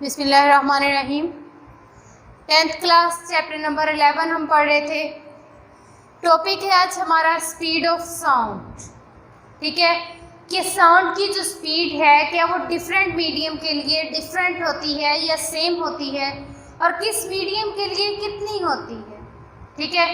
बिस्मिल्लाहिर्रहमानिर्रहीम। 10th class chapter number 11 हम पढ़ रहे थे। टॉपिक है आज हमारा स्पीड ऑफ साउंड। ठीक है कि साउंड की जो स्पीड है क्या वो डिफरेंट मीडियम के लिए डिफरेंट होती है या सेम होती है, और किस मीडियम के लिए कितनी होती है। ठीक है,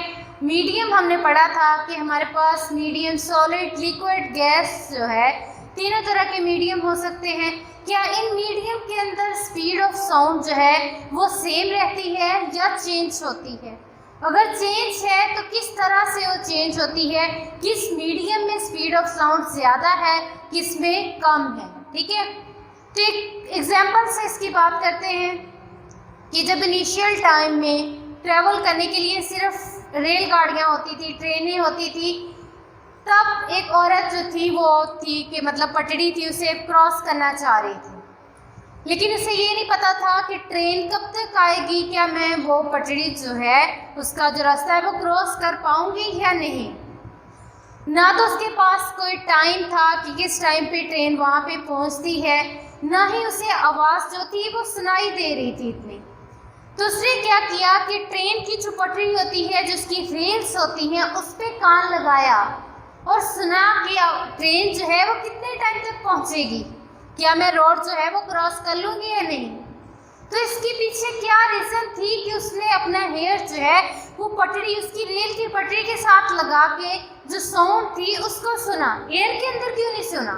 मीडियम हमने पढ़ा था कि हमारे पास मीडियम सॉलिड, लिक्विड, गैस जो है तीनों तरह के मीडियम हो सकते हैं। क्या इन मीडियम के अंदर स्पीड ऑफ साउंड जो है वो सेम रहती है या चेंज होती है? अगर चेंज है तो किस तरह से वो चेंज होती है, किस मीडियम में स्पीड ऑफ साउंड ज़्यादा है, किस में कम है। ठीक है, तो एक एग्जाम्पल से इसकी बात करते हैं कि जब इनिशियल टाइम में ट्रैवल करने के लिए सिर्फ रेलगाड़ियाँ होती थी, ट्रेनें होती थी, तब एक औरत जो थी वो थी कि मतलब पटड़ी थी, उसे क्रॉस करना चाह रही थी, लेकिन उसे ये नहीं पता था कि ट्रेन कब तक आएगी, क्या मैं वो पटड़ी जो है उसका जो रास्ता है वो क्रॉस कर पाऊंगी या नहीं। ना तो उसके पास कोई टाइम था कि किस टाइम पे ट्रेन वहाँ पे पहुँचती है, ना ही उसे आवाज़ जो थी वो सुनाई दे रही थी इतनी। तो उसने क्या किया कि ट्रेन की जो पटरी होती है, जो उसकी रेल्स होती हैं, उस पर कान लगाया और सुना कि ट्रेन जो है वो कितने टाइम तक पहुंचेगी, क्या मैं रोड जो है वो क्रॉस कर लूँगी या नहीं। तो इसके पीछे क्या रीज़न थी कि उसने अपना हेयर जो है वो पटरी, उसकी रेल की पटरी के साथ लगा के जो साउंड थी उसको सुना, एयर के अंदर क्यों नहीं सुना।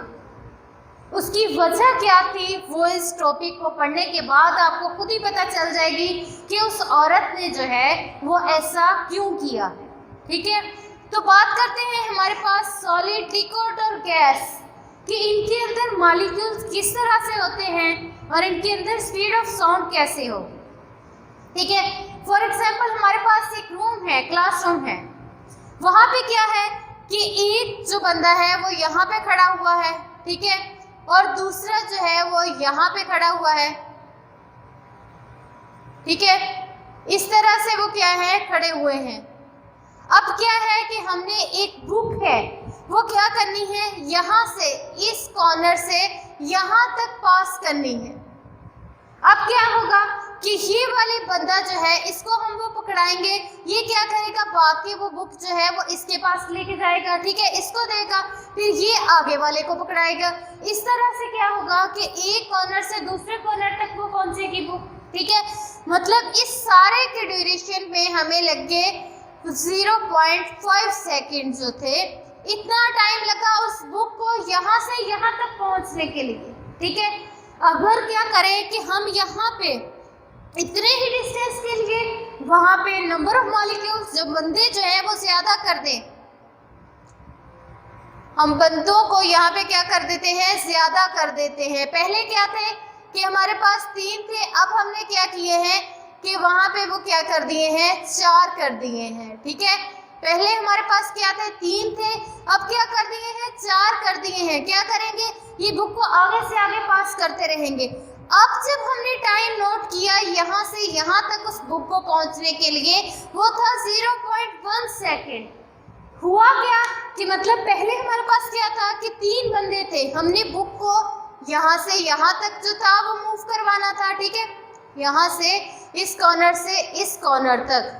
उसकी वजह क्या थी वो इस टॉपिक को पढ़ने के बाद आपको खुद ही पता चल जाएगी कि उस औरत ने जो है वो ऐसा क्यों किया है। ठीक है, तो बात करते हैं हमारे पास सॉलिड, लिक्विड और गैस कि इनके अंदर मॉलिक्यूल्स किस तरह से होते हैं और इनके अंदर स्पीड ऑफ साउंड कैसे हो। ठीक है, फॉर एग्जांपल हमारे पास एक रूम है, क्लासरूम है, वहाँ पे क्या है कि एक जो बंदा है वो यहाँ पे खड़ा हुआ है, ठीक है, और दूसरा जो है वो यहाँ पे खड़ा हुआ है। ठीक है, इस तरह से वो क्या है खड़े हुए हैं। अब क्या है कि हमने एक बुक है वो क्या करनी है, यहाँ से इस कॉर्नर से यहाँ तक पास करनी है। अब क्या होगा कि ये वाले बंदा जो है इसको हम वो पकड़ाएंगे, ये क्या करेगा, बाकी वो बुक जो है वो इसके पास लेके जाएगा, ठीक है, इसको देगा, फिर ये आगे वाले को पकड़ाएगा। इस तरह से क्या होगा कि एक कॉर्नर से दूसरे कॉर्नर तक वो पहुंचेगी बुक। ठीक है, मतलब इस सारे के ड्यूरेशन में हमें लग गए 0.5 सेकेंड जो थे, इतना टाइम लगा उस बुक को यहाँ से यहाँ तक पहुँचने के लिए। ठीक है, अगर क्या करें कि हम यहाँ पे इतने ही डिस्टेंस के लिए वहाँ पे नंबर ऑफ मॉलिक्यूल्स जो बंदे जो है वो ज़्यादा कर दें, हम बंदों को यहाँ पे क्या कर देते हैं, ज़्यादा कर देते हैं। पहले क्या थे कि हमारे पास 3 थे, अब हमने क्या किए हैं कि वहाँ पे वो क्या कर दिए हैं, 4 कर दिए हैं। ठीक है, पहले हमारे पास क्या थे, 3 थे, अब क्या कर दिए हैं, 4 कर दिए हैं। क्या करेंगे, ये बुक को आगे से आगे पास करते रहेंगे। अब जब हमने टाइम नोट किया यहाँ से यहाँ तक उस बुक को पहुँचने के लिए, वो था 0.1 सेकेंड। हुआ क्या कि मतलब पहले हमारे पास क्या था कि 3 बंदे थे, हमने बुक को यहाँ से यहाँ तक जो था वो मूव करवाना था। ठीक है, यहाँ से इस कॉर्नर से इस कॉर्नर तक,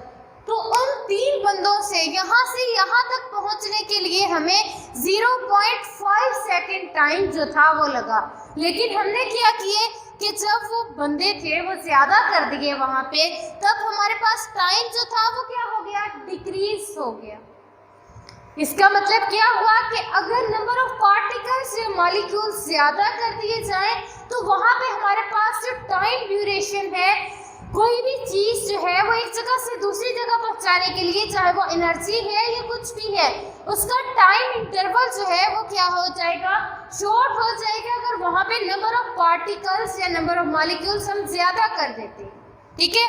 तो उन 3 बंदों से यहाँ तक पहुँचने के लिए हमें 0.5 सेकेंड टाइम जो था वो लगा। लेकिन हमने क्या किए कि जब वो बंदे थे वो ज़्यादा कर दिए वहाँ पे, तब हमारे पास टाइम जो था वो क्या हो गया, डिक्रीज हो गया। इसका मतलब क्या हुआ कि अगर नंबर ऑफ पार्टिकल्स या मॉलिक्यूल्स ज़्यादा कर दिए जाएं तो वहाँ पे हमारे पास जो टाइम ड्यूरेशन है, कोई भी चीज़ जो है वो एक जगह से दूसरी जगह पहुँचाने के लिए, चाहे वो एनर्जी है या कुछ भी है, उसका टाइम इंटरवल जो है वो क्या हो जाएगा, शॉर्ट हो जाएगा, अगर वहाँ पे नंबर ऑफ पार्टिकल्स या नंबर ऑफ मॉलिक्यूल्स हम ज़्यादा कर देते हैं। ठीक है,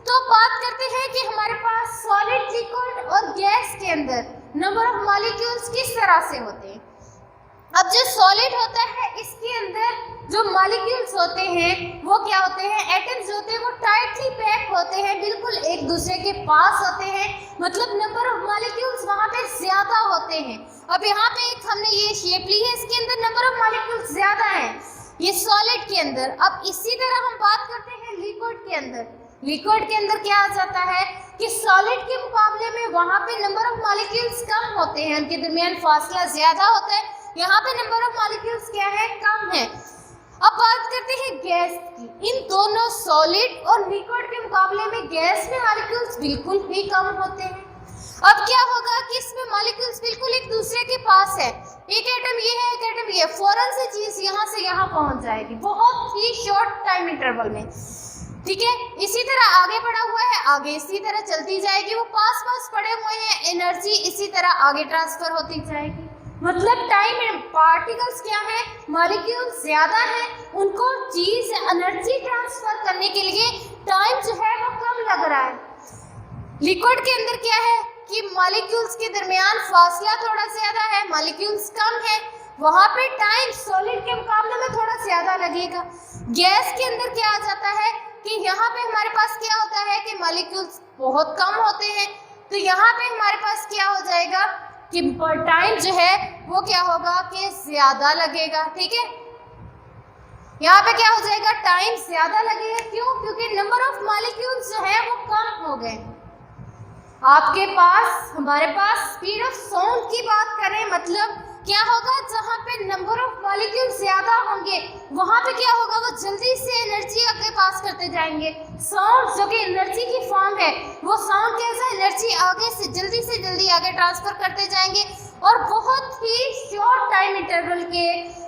तो बात करते हैं कि हमारे पास सॉलिड, लिक्विड और गैस के अंदर नंबर ऑफ मॉलिक्यूल्स किस तरह से होते हैं। अब जो सॉलिड होता है इसके अंदर जो मॉलिक्यूल्स होते हैं वो क्या होते हैं, एटम्स होते हैं, वो टाइटली पैक होते हैं, बिल्कुल एक दूसरे के पास होते हैं, मतलब नंबर ऑफ मॉलिक्यूल्स वहाँ पे ज़्यादा होते हैं। अब यहाँ पे एक हमने ये शेप ली है, इसके अंदर नंबर ऑफ मॉलिक्यूल्स ज़्यादा हैं, ये सॉलिड के अंदर। अब इसी तरह हम बात करते हैं लिक्विड के अंदर। लिक्विड के अंदर क्या आ जाता है कि सॉलिड के मुकाबले में वहां पे नंबर ऑफ मॉलिक्यूल्स कम होते हैं, उनके दरमियान फासला ज्यादा होता है, यहाँ पे नंबर ऑफ मॉलिक्यूल्स क्या है, कम है। अब बात करते हैं गैस की। इन दोनों सॉलिड और लिक्विड के मुकाबले में गैस में मॉलिक्यूल्स बिल्कुल भी कम होते हैं। अब क्या होगा कि इसमें मॉलिक्यूल्स बिल्कुल एक दूसरे के पास है, एक एटम ये है, एक एटम ये, फौरन से चीज यहाँ से यहाँ पहुंच जाएगी बहुत ही शॉर्ट टाइम इंटरवल में, ठीक है। इसी तरह आगे बढ़ा हुआ है, आगे इसी तरह चलती जाएगी, वो पास पास पड़े हुए हैं, एनर्जी इसी तरह आगे ट्रांसफर होती जाएगी। मतलब टाइम पार्टिकल्स क्या है, मॉलिक्यूल ज्यादा है, उनको चीज एनर्जी ट्रांसफर करने के लिए टाइम जो है वो कम लग रहा है। लिक्विड के अंदर क्या है कि मॉलिक्यूल्स के दरमियान फासला थोड़ा ज्यादा है, मॉलिक्यूल्स कम है, वहां पे टाइम सॉलिड के मुकाबले में थोड़ा ज्यादा लगेगा। गैस के अंदर क्या आ जाता है कि यहाँ पे हमारे पास क्या होता है कि मॉलिक्यूल्स बहुत कम होते हैं, तो यहाँ पे हमारे पास क्या हो जाएगा कि टाइम जो है वो क्या होगा कि ज्यादा लगेगा, ठीक है। यहाँ पे क्या हो जाएगा, टाइम ज्यादा लगेगा। क्यों? क्योंकि नंबर ऑफ मॉलिक्यूल्स जो है वो कम हो गए। आपके पास, हमारे पास स्पीड ऑफ साउंड की बात करें, मतलब क्या होगा, जहाँ पे नंबर ऑफ मॉलिक्यूल ज्यादा होंगे वहां पे क्या होगा, वो जल्दी से एनर्जी आगे पास करते जाएंगे। साउंड जो कि एनर्जी की फॉर्म है, वो साउंड कैसा, एनर्जी आगे से जल्दी आगे ट्रांसफर करते जाएंगे और बहुत ही शॉर्ट टाइम इंटरवल के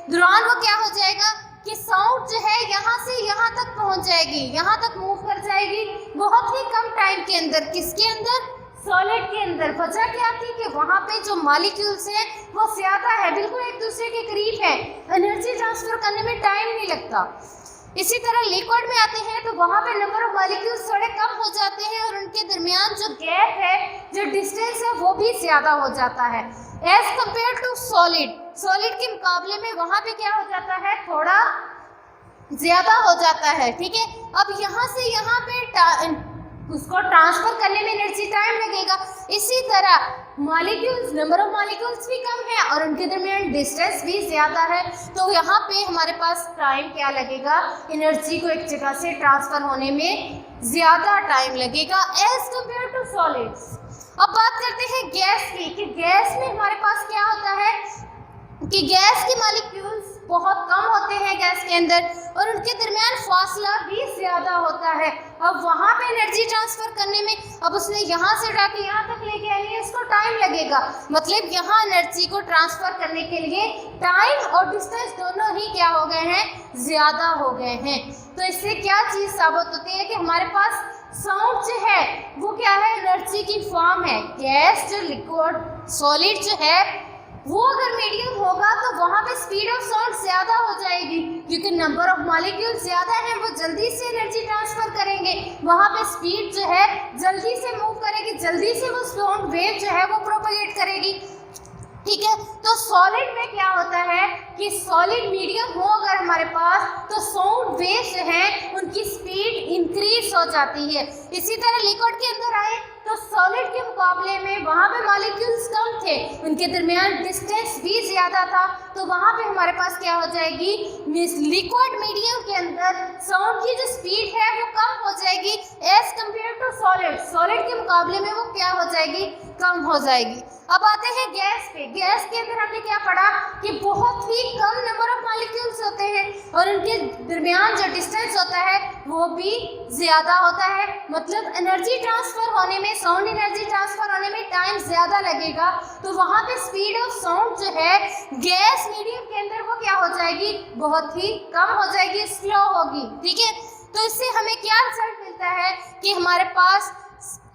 दौरान वो क्या हो जाएगा कि साउंड जो है यहाँ से यहाँ तक पहुंच जाएगी, यहाँ तक मूव कर जाएगी बहुत ही कम टाइम के अंदर। किसके अंदर? सॉलिड के अंदर। वजह क्या थी कि वहां पे जो मॉलिक्यूल्स हैं वो ज्यादा है, बिल्कुल एक दूसरे के करीब है, एनर्जी ट्रांसफर करने में टाइम नहीं लगता। इसी तरह लिक्विड में आते हैं तो वहां पे नंबर ऑफ मॉलिक्यूल्स थोड़े कम हो जाते हैं और उनके दरमियान जो गैप है, जो डिस्टेंस है, वो भी ज्यादा हो जाता है as compare to solid. Solid के मुकाबले में वहां पे क्या हो जाता है, थोड़ा ज्यादा हो जाता है, ठीक है। अब यहाँ से यहाँ पे उसको ट्रांसफर करने में एनर्जी टाइम लगेगा। इसी तरह मॉलिक्यूल्स, नंबर ऑफ मॉलिक्यूल्स भी कम है और उनके दरमियान डिस्टेंस भी ज्यादा है, तो यहाँ पे हमारे पास टाइम क्या लगेगा, एनर्जी को एक जगह से ट्रांसफर होने में ज्यादा टाइम लगेगा एज कंपेयर टू सॉलिड्स। अब बात करते हैं गैस की कि गैस में हमारे पास क्या होता है कि गैस के मॉलिक्यूल्स बहुत कम होते हैं गैस के अंदर और उनके दरमियान फासला भी ज्यादा होता है। अब वहां पे एनर्जी ट्रांसफर करने में, अब उसने यहाँ से उठा के यहाँ तक लेके आनी है, इसको टाइम लगेगा। मतलब यहाँ एनर्जी को ट्रांसफर करने के लिए टाइम और डिस्टेंस दोनों ही क्या हो गए हैं, ज्यादा हो गए हैं। तो इससे क्या चीज साबित होती है कि हमारे पास साउंड जो है वो क्या है, एनर्जी की फॉर्म है। गैस जो लिक्विड सॉलिड जो है वो अगर मीडियम होगा तो वहां पे स्पीड ऑफ साउंड ज्यादा हो जाएगी, क्योंकि नंबर ऑफ मॉलिक्यूल ज्यादा हैं, वो जल्दी से एनर्जी ट्रांसफर करेंगे, वहां पे स्पीड जो है जल्दी से मूव करेगी, जल्दी से वो साउंड वेव जो है वो प्रोपेगेट करेगी, ठीक है। तो सॉलिड में क्या होता है कि सॉलिड मीडियम हो अगर हमारे पास तो साउंड वेव जो है उनकी स्पीड इंक्रीज हो जाती है। इसी तरह लिक्विड के अंदर आए तो सॉलिड के मुकाबले में वहाँ पे मॉलिक्यूल्स कम थे, उनके दरमियान डिस्टेंस भी ज़्यादा था, तो वहाँ पे हमारे पास क्या हो जाएगी, लिक्विड मीडियम के अंदर साउंड की जो स्पीड है वो कम हो जाएगी as compare to solid. Solid के मुकाबले में वो क्या हो जाएगी, कम हो जाएगी। अब आते हैं गैस पे। गैस के अंदर हमने क्या पढ़ा कि बहुत ही कम नंबर ऑफ मॉलिक्यूल्स होते हैं और उनके दरमियान जो डिस्टेंस होता है वो भी ज़्यादा होता है। मतलब एनर्जी ट्रांसफ़र होने में, साउंड एनर्जी ट्रांसफ़र होने में टाइम ज़्यादा लगेगा, तो वहाँ पे स्पीड ऑफ साउंड जो है गैस मीडियम के अंदर वो क्या हो जाएगी, बहुत ही कम हो जाएगी, स्लो होगी, ठीक है। तो इससे हमें क्या रिजल्ट मिलता है कि हमारे पास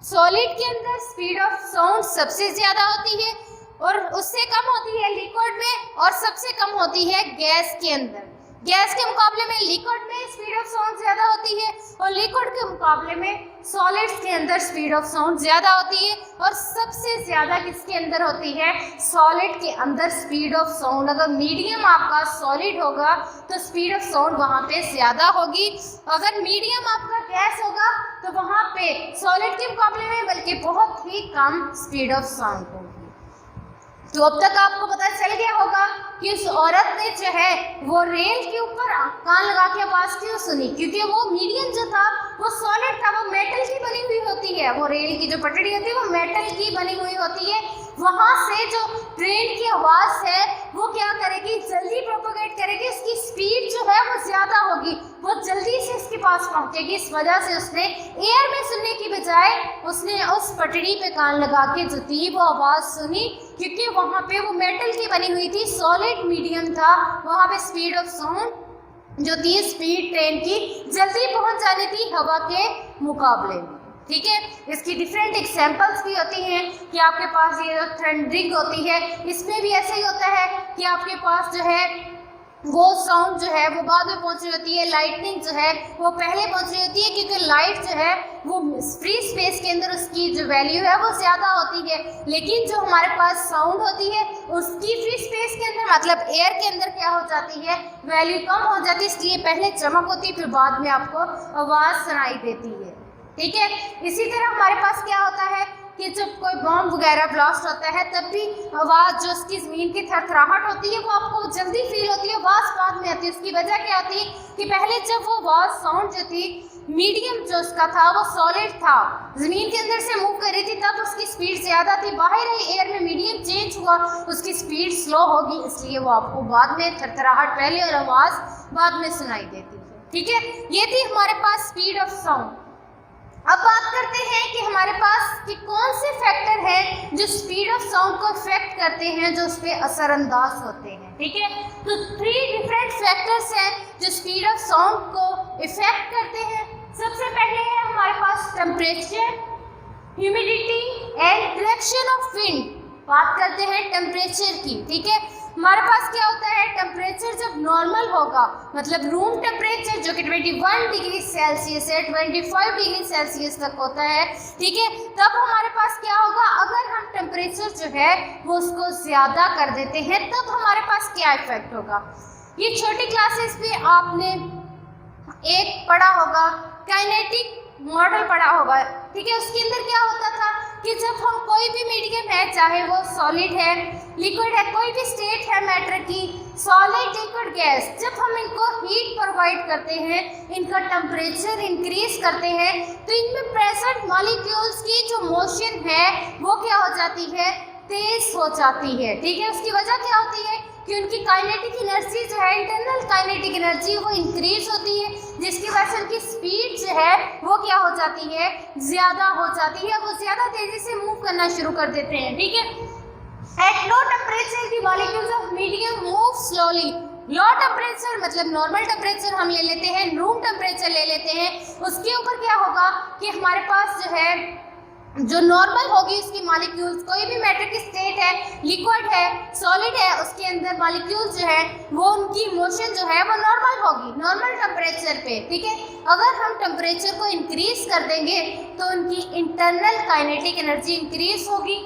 सॉलिड के अंदर स्पीड ऑफ साउंड सबसे ज़्यादा होती है और उससे कम होती है लिक्विड में और सबसे कम होती है गैस के अंदर। गैस के मुकाबले में लिक्विड में स्पीड ऑफ साउंड ज़्यादा होती है और लिक्विड के मुकाबले में सॉलिड्स के अंदर स्पीड ऑफ साउंड ज़्यादा होती है। और सबसे ज़्यादा किसके अंदर होती है, सॉलिड के अंदर स्पीड ऑफ साउंड। अगर मीडियम आपका सॉलिड होगा तो स्पीड ऑफ साउंड वहाँ पे ज़्यादा होगी, अगर मीडियम आपका गैस होगा तो वहाँ पे सॉलिड के मुकाबले में बल्कि बहुत ही कम स्पीड ऑफ साउंड होगी। तो अब तक आपको पता चल गया होगा कि उस औरत ने जो है वो रेल के ऊपर कान लगा के आवाज क्यों सुनी, क्योंकि वो मीडियम जो था वो सॉलिड था, वो मेटल की बनी हुई होती है, वो रेल की जो पटड़ी होती है वो मेटल की बनी हुई होती है। वहां से जो ट्रेन की आवाज है वो क्या करेगी, जल्दी प्रोपोगेट करेगी, उसकी स्पीड जो है वो ज्यादा होगी, वो जल्दी से इसके पास पहुंचेगी। इस वजह से उसने एयर में सुनने की बजाय उसने उस पटड़ी पे कान लगा के जो थी वो आवाज सुनी, क्योंकि वहां पे वो मेटल की बनी हुई थी, सॉलिड मीडियम था, वहां पे स्पीड ऑफ साउंड जो थी, स्पीड ट्रेन की जल्दी पहुंच जानी थी हवा के मुकाबले में। ठीक है, इसकी डिफरेंट एग्जांपल्स भी होती हैं कि आपके पास ये जो थंडरिंग होती है इसमें भी ऐसे ही होता है कि आपके पास जो है वो साउंड जो है वो बाद में पहुंच रही होती है, लाइटनिंग जो है वो पहले पहुंच रही होती है, क्योंकि लाइट जो है वो फ्री स्पेस के अंदर उसकी जो वैल्यू है वो ज़्यादा होती है, लेकिन जो हमारे पास साउंड होती है उसकी फ्री स्पेस के अंदर मतलब एयर के अंदर क्या हो जाती है, वैल्यू कम हो जाती है, इसलिए पहले चमक होती है फिर बाद में आपको आवाज़ सुनाई देती है। ठीक है, इसी तरह हमारे पास क्या होता है कि जब कोई बॉम्ब वगैरह ब्लास्ट होता है तब भी आवाज़ जो उसकी ज़मीन की थरथराहट होती है वो आपको जल्दी फील होती है, आवाज़ बाद में आती है। उसकी वजह क्या होती है कि पहले जब वो आवाज़ साउंड जो थी मीडियम जो उसका था वो सॉलिड था, ज़मीन के अंदर से मूव कर रही थी, तब उसकी स्पीड ज़्यादा थी, बाहर ही एयर में मीडियम चेंज हुआ उसकी स्पीड स्लो होगी, इसलिए वो आपको बाद में थरथराहट पहले और आवाज़ बाद में सुनाई देती है। ठीक है, ये थी हमारे पास स्पीड ऑफ साउंड। अब बात करते हैं कि हमारे पास कि कौन से फैक्टर हैं जो स्पीड ऑफ साउंड को इफेक्ट करते हैं, जो उस पर असरअंदाज होते हैं। ठीक है, तो 3 डिफरेंट फैक्टर्स हैं जो स्पीड ऑफ साउंड को इफेक्ट करते हैं। सबसे पहले है हमारे पास temperature, humidity and direction of wind. बात करते हैं टेम्परेचर की। ठीक है, हमारे पास क्या होता है, टेम्परेचर जब नॉर्मल होगा मतलब रूम टेम्परेचर जो कि 21 डिग्री सेल्सियस है 25 डिग्री सेल्सियस तक होता है। ठीक है, तब हमारे पास क्या होगा, अगर हम टेम्परेचर जो है वो उसको ज़्यादा कर देते हैं तब हमारे पास क्या इफेक्ट होगा। ये छोटी क्लासेस में आपने एक पढ़ा होगा, काइनेटिक मॉडल पढ़ा होगा। ठीक है, उसके अंदर क्या होता था कि जब हम कोई भी मीडियम है, चाहे वो सॉलिड है, लिक्विड है, कोई भी स्टेट है मैटर की, सॉलिड, लिक्विड, गैस, जब हम इनको हीट प्रोवाइड करते हैं, इनका टेम्परेचर इंक्रीज करते हैं, तो इनमें प्रेजेंट मॉलिक्यूल्स की जो मोशन है वो क्या हो जाती है, तेज हो जाती है। ठीक है, उसकी वजह क्या होती है कि उनकी काइनेटिक एनर्जी जो है, इंटरनल काइनेटिक एनर्जी वो इंक्रीज होती है, जिसकी वजह से उनकी स्पीड जो है वो क्या हो जाती है, ज़्यादा हो जाती है, वो ज़्यादा तेज़ी से मूव करना शुरू कर देते हैं। ठीक है, at low temperature the molecules of medium move slowly. Low temperature मतलब नॉर्मल टेम्परेचर हम ले लेते हैं, रूम टेम्परेचर ले लेते हैं, उसके ऊपर क्या होगा कि हमारे पास जो है जो नॉर्मल होगी उसकी मॉलिक्यूल्स, कोई भी मैटर की स्टेट है, लिक्विड है, सॉलिड है, उसके अंदर मॉलिक्यूल्स जो है वो उनकी मोशन जो है वो नॉर्मल होगी, नॉर्मल टेम्परेचर पे। ठीक है, अगर हम टेम्परेचर को इंक्रीज कर देंगे तो उनकी इंटरनल काइनेटिक एनर्जी इंक्रीज होगी,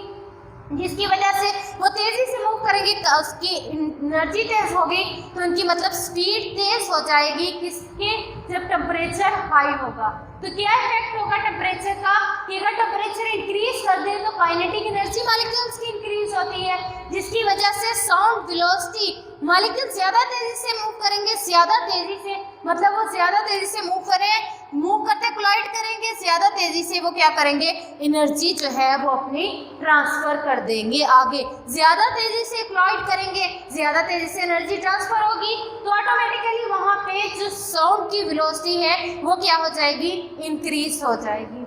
जिसकी वजह से वो तेज़ी से मूव करेंगे, उसकी एनर्जी तेज़ होगी तो उनकी मतलब स्पीड तेज़ हो जाएगी, किसके, जब टेम्परेचर हाई होगा। तो क्या इफेक्ट होगा टेम्परेचर का कि अगर टेम्परेचर इंक्रीज कर दे तो काइनेटिक एनर्जी मॉलिक्यूल्स की इंक्रीज होती है, जिसकी वजह से साउंड वेलोसिटी, मॉलिक्यूल ज़्यादा तेज़ी से मूव करेंगे, ज़्यादा तेज़ी से मतलब वो ज़्यादा तेज़ी से मूव करते कोलाइड करेंगे, ज़्यादा तेज़ी से वो क्या करेंगे, एनर्जी जो है वो अपनी ट्रांसफ़र कर देंगे आगे, ज़्यादा तेज़ी से कोलाइड करेंगे, ज़्यादा तेज़ी से एनर्जी ट्रांसफ़र होगी, तो ऑटोमेटिकली वहाँ पे जो साउंड की वेलोसिटी है वो क्या हो जाएगी, इंक्रीज हो जाएगी।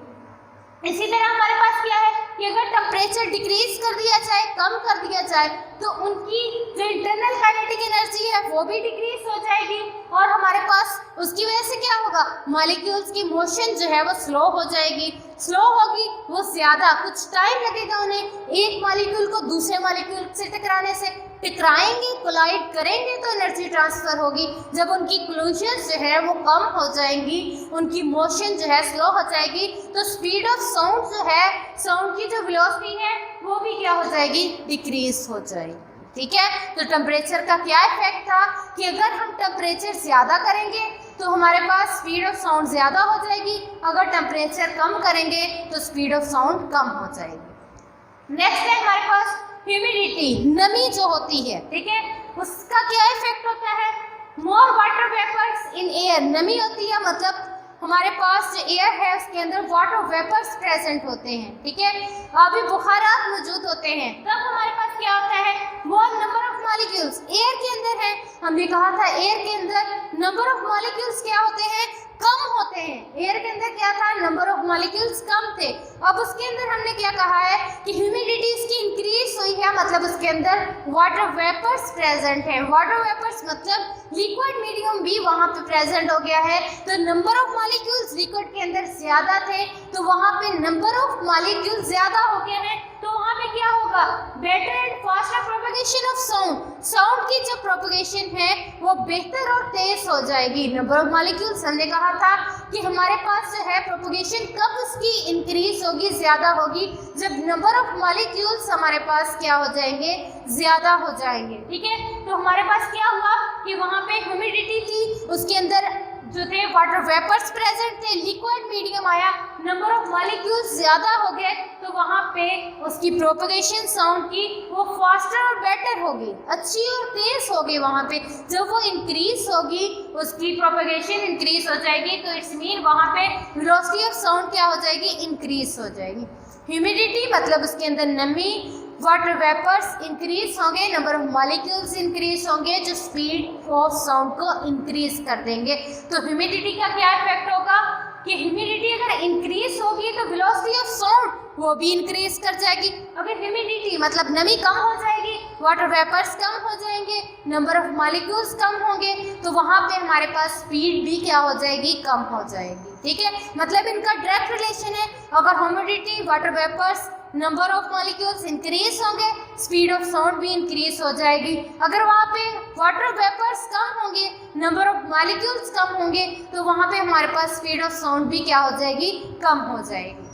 इसी तरह हमारे पास क्या है कि अगर टेम्परेचर डिक्रीज कर दिया जाए, कम कर दिया जाए, तो उनकी जो इंटरनल काइनेटिक एनर्जी है वो भी डिक्रीज हो जाएगी और हमारे पास उसकी वजह से क्या होगा, मॉलिक्यूल्स की मोशन जो है वो स्लो हो जाएगी, स्लो होगी, वो ज़्यादा कुछ टाइम लगेगा उन्हें एक मॉलिक्यूल को दूसरे मॉलिक्यूल से टकराने से, टकराएंगे, कोलाइड करेंगे तो एनर्जी ट्रांसफ़र होगी। जब उनकी कोलिजन जो है वो कम हो जाएंगी, उनकी मोशन जो है स्लो हो जाएगी, तो स्पीड ऑफ साउंड जो है, साउंड की जो वेलोसिटी है वो भी क्या हो जाएगी, डिक्रीज हो जाएगी। ठीक है, तो टेम्परेचर का क्या इफेक्ट था कि अगर हम टेम्परेचर ज़्यादा करेंगे तो हमारे पास स्पीड ऑफ साउंड ज़्यादा हो जाएगी, अगर टेम्परेचर कम करेंगे तो स्पीड ऑफ साउंड कम हो जाएगी। नेक्स्ट है हमारे पास ह्यूमिडिटी, नमी जो होती है, ठीक है, उसका क्या इफेक्ट होता है? More water vapours in air, नमी होती है मतलब हमारे पास जो एयर है उसके अंदर वाटर वेपर्स प्रेजेंट होते हैं, ठीक है, अभी बुखारात मौजूद होते हैं, तब हमारे पास क्या होता है? मोर नंबर ऑफ मॉलिक्यूल्स एयर के अंदर है। हमने कहा था एयर के अंदर नंबर ऑफ मॉलिक्यूल्स क्या होते हैं? कम होते हैं। एयर के अंदर क्या था? नंबर ऑफ मॉलिक्यूल्स कम थे। अब उसके अंदर हमने क्या कहा है कि ह्यूमिडिटी इसकी इंक्रीज हुई है, मतलब उसके अंदर वाटर वेपर्स प्रेजेंट है। वाटर वेपर्स मतलब लिक्विड मीडियम भी वहाँ पे प्रेजेंट हो गया है, तो नंबर ऑफ मॉलिक्यूल्स लिक्विड के अंदर ज्यादा थे, तो वहाँ पे नंबर ऑफ मॉलिक्यूल्स ज्यादा हो गए हैं, तो वहाँ पे क्या होगा? Better and faster propagation of sound, sound की जो प्रोपगेशन है वो बेहतर और तेज हो जाएगी। नंबर ऑफ मॉलिक्यूल्स हमने कहा था कि हमारे पास जो है प्रोपगेशन कब उसकी इंक्रीज होगी, ज्यादा होगी, जब नंबर ऑफ मॉलिक्यूल्स हमारे पास क्या हो जाएंगे? ज्यादा हो जाएंगे, ठीक है। तो हमारे पास क्या हुआ कि वहाँ पे ह्यूमिडिटी थी, उसके अंदर जो थे वाटर वेपर्स प्रेजेंट थे, लिक्विड मीडियम आया, नंबर ऑफ मॉलिक्यूल्स ज्यादा हो गए, तो वहाँ पे उसकी प्रोपगेशन साउंड की वो फास्टर और बेटर होगी, अच्छी और तेज होगी। वहाँ पे जब वो इंक्रीज होगी, उसकी प्रोपगेशन इंक्रीज हो जाएगी, तो इट्स मीन वहाँ पे वेलोसिटी ऑफ साउंड क्या हो जाएगी? इंक्रीज हो जाएगी। ह्यूमिडिटी मतलब उसके अंदर नमी, वाटर वेपर्स इंक्रीज होंगे, नंबर ऑफ मॉलिक्यूल्स इंक्रीज होंगे, जो स्पीड ऑफ साउंड को इंक्रीज कर देंगे। तो ह्यूमिडिटी का क्या इफेक्ट होगा कि ह्यूमिडिटी अगर इंक्रीज होगी तो वेलोसिटी ऑफ साउंड वो भी इंक्रीज कर जाएगी। अगर ह्यूमिडिटी मतलब नमी कम हो जाएगी, वाटर वेपर्स कम हो जाएंगे, नंबर ऑफ मॉलिक्यूल्स कम होंगे, तो वहाँ पे हमारे पास स्पीड भी क्या हो जाएगी? कम हो जाएगी, ठीक है। मतलब इनका डायरेक्ट रिलेशन है। अगर humidity, water vapours, number of molecules increase होंगे, स्पीड ऑफ साउंड भी इंक्रीज हो जाएगी। अगर वहाँ पे वाटर वेपर्स कम होंगे, नंबर ऑफ मॉलिक्यूल्स कम होंगे, तो वहाँ पे हमारे पास स्पीड ऑफ साउंड भी क्या हो जाएगी? कम हो जाएगी।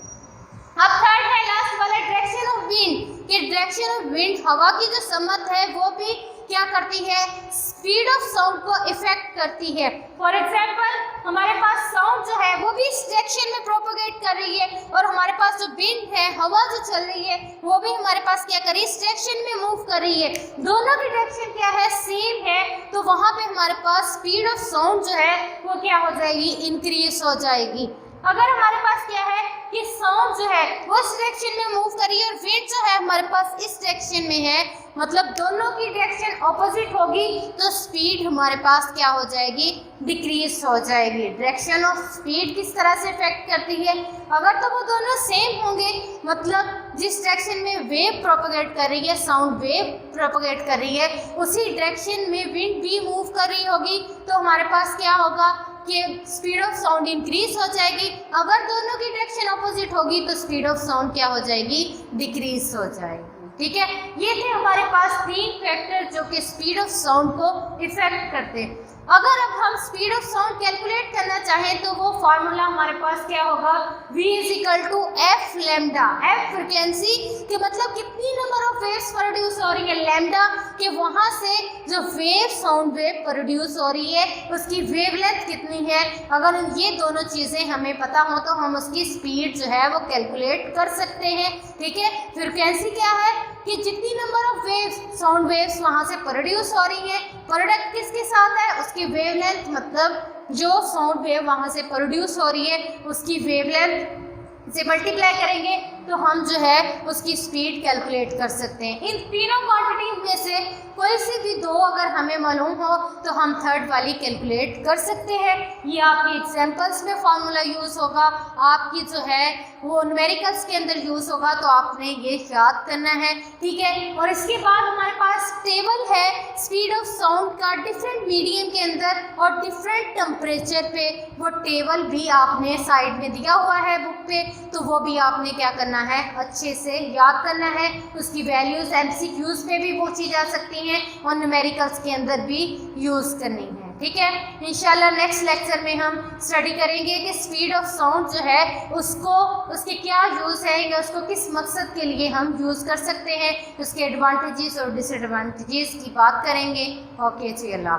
अब थर्ड है लास्ट वाला, डायरेक्शन ऑफ विंड। कि डायरेक्शन ऑफ विंड, हवा की जो समत है वो भी क्या करती है? स्पीड ऑफ साउंड को इफेक्ट करती है। फॉर एग्जाम्पल हमारे पास साउंड जो है वो भी इस डायरेक्शन में प्रोपोगेट कर रही है, और हमारे पास जो विंड है, हवा जो चल रही है, वो भी हमारे पास क्या कर रही है? इस डायरेक्शन में मूव कर रही है। दोनों की डायरेक्शन क्या है? सेम है, तो वहाँ पे हमारे पास स्पीड ऑफ साउंड जो है वो क्या हो जाएगी? इंक्रीज हो जाएगी। अगर हमारे पास क्या है कि साउंड जो है वो इस डायरेक्शन में मूव कर रही है और विंड जो है हमारे पास इस डायरेक्शन में है, मतलब दोनों की डायरेक्शन ऑपोजिट होगी, तो स्पीड हमारे पास क्या हो जाएगी? डिक्रीज हो जाएगी। डायरेक्शन ऑफ स्पीड किस तरह से इफेक्ट करती है? अगर तो वो दोनों सेम होंगे, मतलब जिस डायरेक्शन में वेव प्रोपोगेट कर रही है, साउंड वेव प्रोपोगेट कर रही है, उसी डायरेक्शन में विंड भी मूव कर रही होगी, तो हमारे पास क्या होगा कि स्पीड ऑफ साउंड इंक्रीज हो जाएगी। अगर दोनों की डायरेक्शन ऑपोजिट होगी तो स्पीड ऑफ साउंड क्या हो जाएगी? डिक्रीज हो जाएगी, ठीक है। ये थे हमारे पास तीन फैक्टर जो कि स्पीड ऑफ साउंड को इफेक्ट करते हैं। अगर अब हम स्पीड ऑफ साउंड कैलकुलेट करना चाहें तो वो फार्मूला हमारे पास क्या होगा? v = f lambda. f frequency के मतलब कितनी नंबर ऑफ वेव्स प्रोड्यूस हो रही है, लैम्डा के वहाँ से जो वेव, साउंड वेव प्रोड्यूस हो रही है, उसकी वेवलेंथ कितनी है। अगर ये दोनों चीज़ें हमें पता हो तो हम उसकी स्पीड जो है वो कैलकुलेट कर सकते हैं, ठीक है। फ्रिक्वेंसी क्या है कि जितनी number of waves, sound waves वहाँ से प्रोड्यूस हो रही है, प्रोडक्ट किसके साथ है? उसकी वेवलेंथ, मतलब जो साउंड वेव वहाँ से प्रोड्यूस हो रही है उसकी वेवलेंथ से मल्टीप्लाई करेंगे तो हम जो है उसकी स्पीड कैलकुलेट कर सकते हैं। इन तीनों क्वांटिटीज में से कोई सी भी दो अगर हमें मालूम हो तो हम थर्ड वाली कैलकुलेट कर सकते हैं। ये आपकी एग्जांपल्स में फार्मूला यूज़ होगा, आपकी जो है वो न्यूमेरिकल्स के अंदर यूज़ होगा, तो आपने ये याद करना है, ठीक है। और इसके बाद हमारे पास टेबल है स्पीड ऑफ साउंड का डिफरेंट मीडियम के अंदर और डिफरेंट टेम्परेचर पे। वो टेबल भी आपने साइड में दिया हुआ है बुक पे, तो वो भी आपने क्या करना है? अच्छे से याद करना है। उसकी वैल्यूज MCQs पे भी पूछी जा सकती हैं और न्यूमेरिकल्स के अंदर भी यूज़ करनी है, ठीक है। इंशाल्लाह नेक्स्ट लेक्चर में हम स्टडी करेंगे कि स्पीड ऑफ साउंड जो है उसको, उसके क्या यूज़ है या उसको किस मकसद के लिए हम यूज़ कर सकते हैं, उसके एडवांटेजेस और डिसएडवांटेजेस की बात करेंगे। ओके जी, अल्लाह।